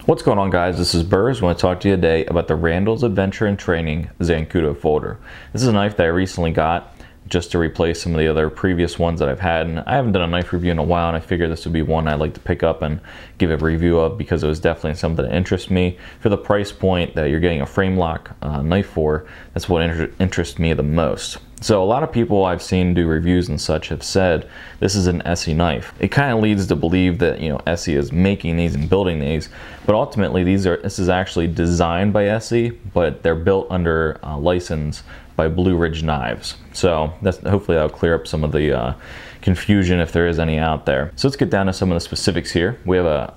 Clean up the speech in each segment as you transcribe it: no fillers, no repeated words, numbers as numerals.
What's going on, guys? This is Berz. I want to talk to you today about the Randall's Adventure and Training Zancudo Folder. This is a knife that I recently got just to replace some of the other previous ones that I've had, and I haven't done a knife review in a while, and I figured this would be one I'd like to pick up and give a review of because it was definitely something that interests me. For the price point that you're getting a Framelock knife for, that's what interests me the most. So a lot of people I've seen do reviews and such have said this is an ESEE knife. It kind of leads to believe that, you know, ESEE is making these and building these, but ultimately this is actually designed by ESEE, but they're built under license by Blue Ridge Knives. So hopefully that'll clear up some of the confusion if there is any out there. So let's get down to some of the specifics here. We have a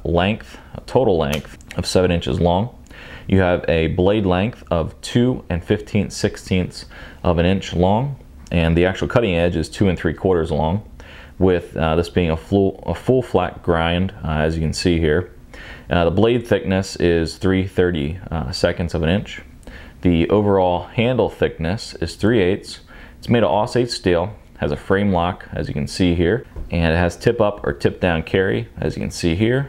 total length of 7 inches long. You have a blade length of 2 15/16 of an inch long, and the actual cutting edge is 2 3/4 long, with this being a full flat grind, as you can see here. The blade thickness is 3/32 of an inch. The overall handle thickness is 3/8. It's made of AUS-8 steel, has a Framelock, as you can see here, and it has tip up or tip down carry, as you can see here.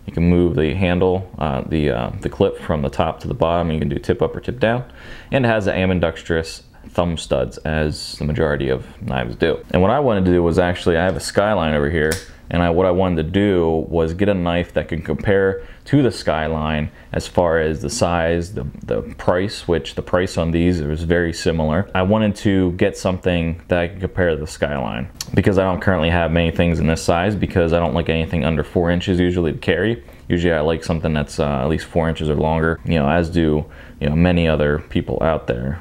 You can move the handle, the clip from the top to the bottom. You can do tip up or tip down. And it has the ambidextrous thumb studs, as the majority of knives do. And what I wanted to do was I have a Skyline over here, and what I wanted to do was get a knife that can compare to the Skyline as far as the size, the price, which the price on these is very similar. I wanted to get something that I can compare to the Skyline, because I don't currently have many things in this size, because I don't like anything under 4 inches usually to carry. Usually I like something that's at least 4 inches or longer, you know, as do, you know, many other people out there.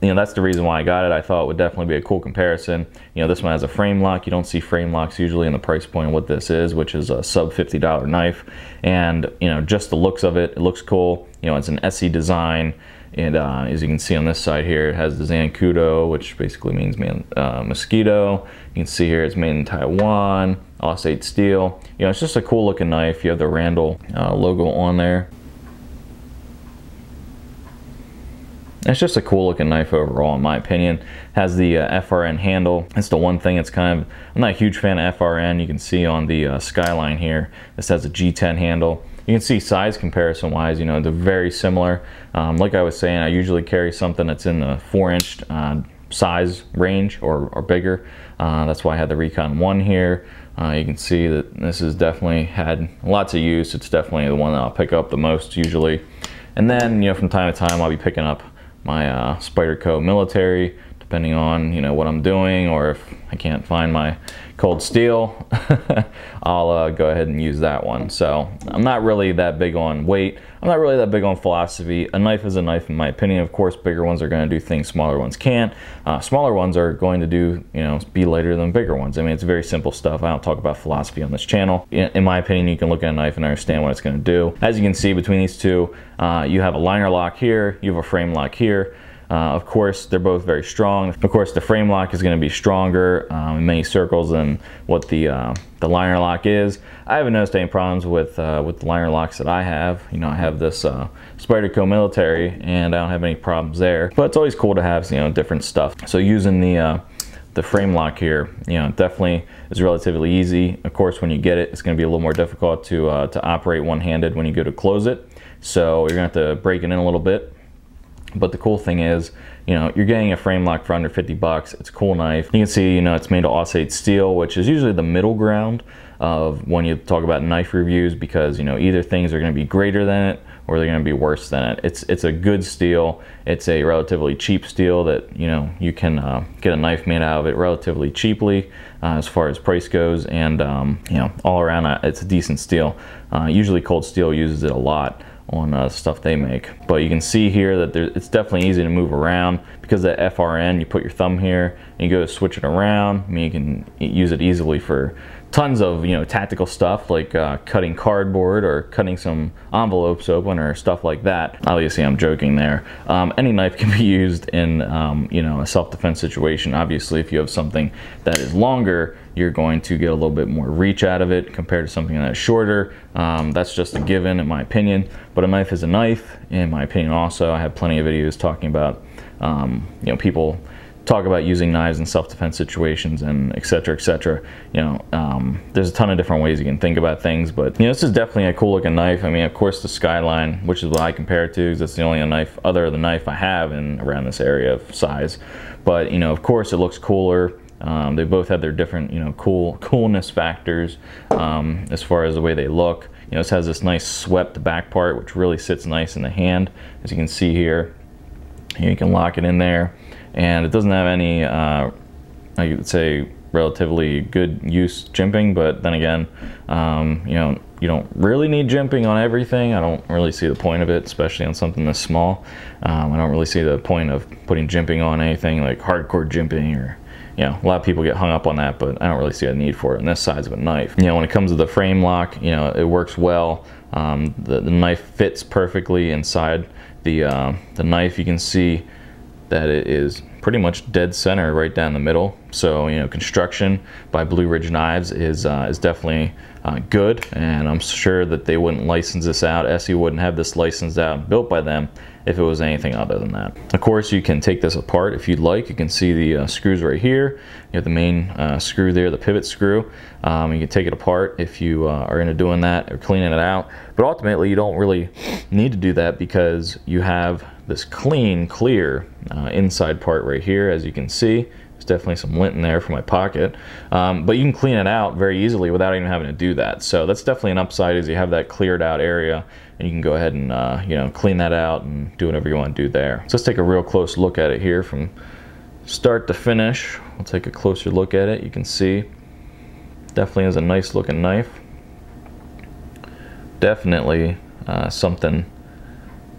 You know, that's the reason why I got it. I thought it would definitely be a cool comparison. You know, this one has a Framelock. You don't see Framelocks usually in the price point of what this is, which is a sub $50 knife. And, you know, just the looks of it, it looks cool. You know, it's an ESEE design. And as you can see on this side here, it has the Zancudo, which basically means mosquito. You can see here it's made in Taiwan, AUS-8 Steel. You know, it's just a cool looking knife. You have the Randall logo on there. It's just a cool looking knife overall, in my opinion. Has the FRN handle. That's the one thing. It's kind of, I'm not a huge fan of FRN. You can see on the Skyline here, this has a G10 handle. You can see size comparison wise, you know, they're very similar. Like I was saying, I usually carry something that's in the 4-inch size range or bigger. That's why I had the Recon 1 here. You can see that this has definitely had lots of use. It's definitely the one that I'll pick up the most usually. And then, you know, from time to time I'll be picking up my Spyderco military, depending on, you know, what I'm doing, or if I can't find my cold steel, I'll go ahead and use that one. So I'm not really that big on weight. I'm not really that big on philosophy. A knife is a knife in my opinion. Of course, bigger ones are going to do things smaller ones can't. Smaller ones are going to do, you know, be lighter than bigger ones. I mean, it's very simple stuff. I don't talk about philosophy on this channel. In my opinion, you can look at a knife and understand what it's going to do. As you can see between these two, you have a liner lock here, you have a Framelock here. Of course, they're both very strong. Of course, the Framelock is going to be stronger in many circles than what the liner lock is. I haven't noticed any problems with the liner locks that I have. You know, I have this Spyderco military, and I don't have any problems there. But it's always cool to have, you know, different stuff. So using the Framelock here, you know, definitely is relatively easy. Of course, when you get it, it's going to be a little more difficult to operate one-handed when you go to close it. So you're going to have to break it in a little bit. But the cool thing is, you know, you're getting a Framelock for under 50 bucks. It's a cool knife. You can see, you know, it's made of AUS-8 steel, which is usually the middle ground of when you talk about knife reviews, because, you know, either things are going to be greater than it or they're going to be worse than it. It's a good steel. It's a relatively cheap steel that, you know, you can get a knife made out of it relatively cheaply as far as price goes, and you know, all around it's a decent steel. Usually Cold Steel uses it a lot on stuff they make. But you can see here that it's definitely easy to move around because of the FRN. You put your thumb here and you go to switch it around. I mean, you can use it easily for tons of, you know, tactical stuff like cutting cardboard or cutting some envelopes open or stuff like that. Obviously, I'm joking there. Any knife can be used in, you know, a self-defense situation. Obviously, if you have something that is longer, you're going to get a little bit more reach out of it compared to something that's shorter. That's just a given in my opinion. But a knife is a knife, in my opinion also. I have plenty of videos talking about, you know, people talk about using knives in self-defense situations and etc., etc. You know, there's a ton of different ways you can think about things, but you know, this is definitely a cool looking knife. I mean, of course, the Skyline, which is what I compare it to, because that's the only other knife I have in around this area of size. But you know, of course, it looks cooler. They both have their different, you know, coolness factors as far as the way they look. You know, this has this nice swept back part, which really sits nice in the hand, as you can see here. You can lock it in there, and it doesn't have any, I would say, relatively good use jimping. But then again, you know, you don't really need jimping on everything. I don't really see the point of it, especially on something this small. I don't really see the point of putting jimping on anything like hardcore jimping, or you know, a lot of people get hung up on that, but I don't really see a need for it in this size of a knife. You know, when it comes to the Framelock, you know, it works well. The knife fits perfectly inside the knife. You can see that it is pretty much dead center right down the middle. So, you know, construction by Blue Ridge Knives is definitely good, and I'm sure that they wouldn't license this out. ESEE wouldn't have this licensed out and built by them if it was anything other than that. Of course, you can take this apart if you'd like. You can see the screws right here. You have the main screw there, the pivot screw. You can take it apart if you are into doing that or cleaning it out. But ultimately, you don't really need to do that, because you have this clear inside part right here, as you can see. There's definitely some lint in there for my pocket, but you can clean it out very easily without even having to do that. So that's definitely an upside, is you have that cleared out area, and you can go ahead and you know, clean that out and do whatever you want to do there. So let's take a real close look at it here from start to finish. We'll take a closer look at it. You can see definitely is a nice looking knife. Definitely something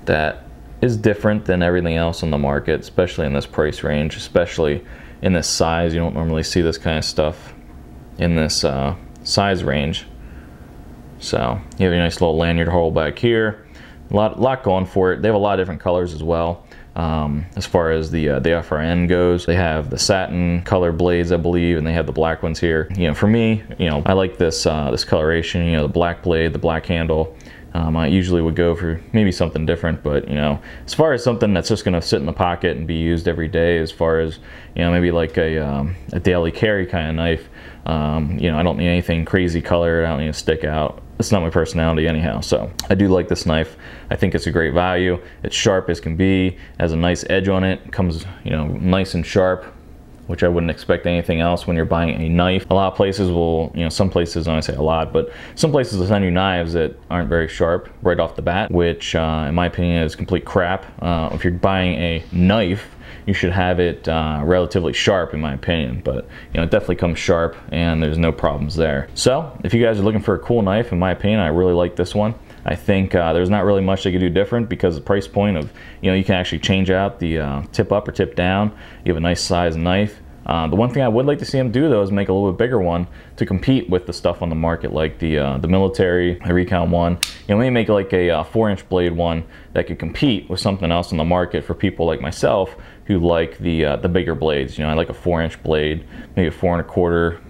that is different than everything else on the market, especially in this price range, especially in this size. You don't normally see this kind of stuff in this size range. So you have a nice little lanyard hole back here. A lot going for it. They have a lot of different colors as well. As far as the FRN goes, they have the satin color blades, I believe, and they have the black ones here. You know, for me, you know, I like this this coloration. You know, the black blade, the black handle. I usually would go for maybe something different, but you know, as far as something that's just going to sit in the pocket and be used every day, as far as, you know, maybe like a daily carry kind of knife, you know, I don't need anything crazy colored. I don't need to stick out. It's not my personality anyhow, so I do like this knife. I think it's a great value. It's sharp as can be, has a nice edge on it, comes, you know, nice and sharp, which I wouldn't expect anything else when you're buying a knife. A lot of places will, you know, some places, when I say a lot, but some places will send you knives that aren't very sharp right off the bat, which in my opinion is complete crap. If you're buying a knife, you should have it relatively sharp, in my opinion, but you know, it definitely comes sharp and there's no problems there. So if you guys are looking for a cool knife, in my opinion, I really like this one. I think there's not really much they could do different, because the price point of, you know, you can actually change out the tip up or tip down. You have a nice size knife. The one thing I would like to see them do, though, is make a little bit bigger one to compete with the stuff on the market, like the military, the Recon one. You know, maybe make like a 4-inch blade one that could compete with something else on the market for people like myself who like the bigger blades. You know, I like a 4-inch blade, maybe a 4 1/4.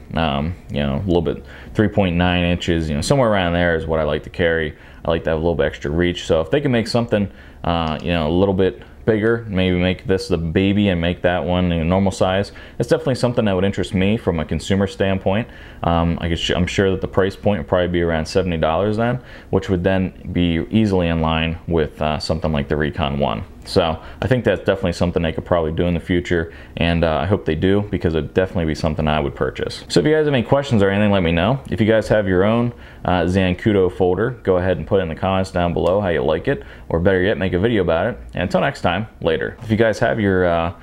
You know, a little bit 3.9 inches. You know, somewhere around there is what I like to carry. I like to have a little bit extra reach. So if they can make something, you know, a little bit bigger, maybe make this the baby and make that one, you know, normal size, it's definitely something that would interest me from a consumer standpoint. I'm sure that the price point would probably be around $70 then, which would then be easily in line with something like the Recon 1. So I think that's definitely something they could probably do in the future, and I hope they do, because it'd definitely be something I would purchase. So if you guys have any questions or anything, let me know. If you guys have your own Zancudo folder, go ahead and put it in the comments down below how you like it, or better yet, make a video about it. And until next time, later. If you guys have your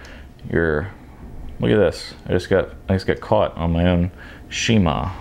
look at this, I just got caught on my own Shima.